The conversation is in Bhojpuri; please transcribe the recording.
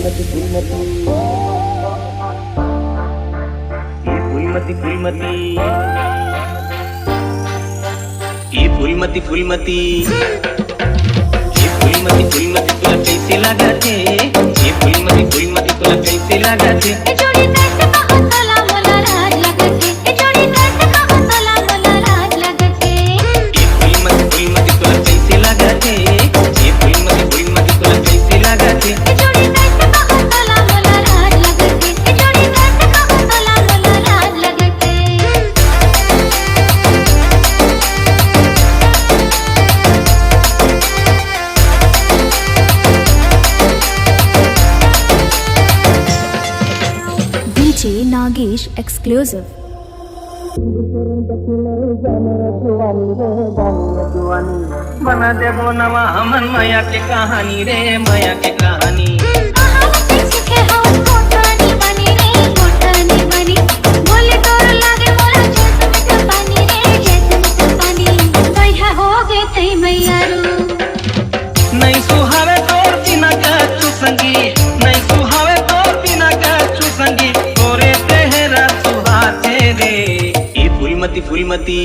फूलमती फूलमती ये फूलमती फूलमती ये फूलमती फूलमती ये फूलमती फूलमती तुला कैसे लगा थे ये फूलमती फूलमती तुला कैसे लगा थे जोड़ी कैसे कहतला मला राज लगते जोड़ी कैसे कहतला मला राज लगते ये फूलमती फूलमती तुला कैसे लगा थे ये फूलमती फूलमती तुला कैसे लगा थे जोड़ी कैसे कहतला मला राज लगते जोड़ी कैसे कहतला मला राज लगते DJ Nagesh exclusive. बना देबो नवा हमन माया के कहानी रे माया के कहानी कहावत सीखे हम कोटनी बनी रे कोटनी बनी बोले तोर लागे मोरा जैसे मीठा पानी रे जैसे मीठा पानी भैया हो गए तई मैयारू नहीं सुहावे तोर बिना कछु संगी नहीं सुहावे तोर बिना कछु संगी तोरे तेहरा सुहाते रे ये फूलमती फूलमती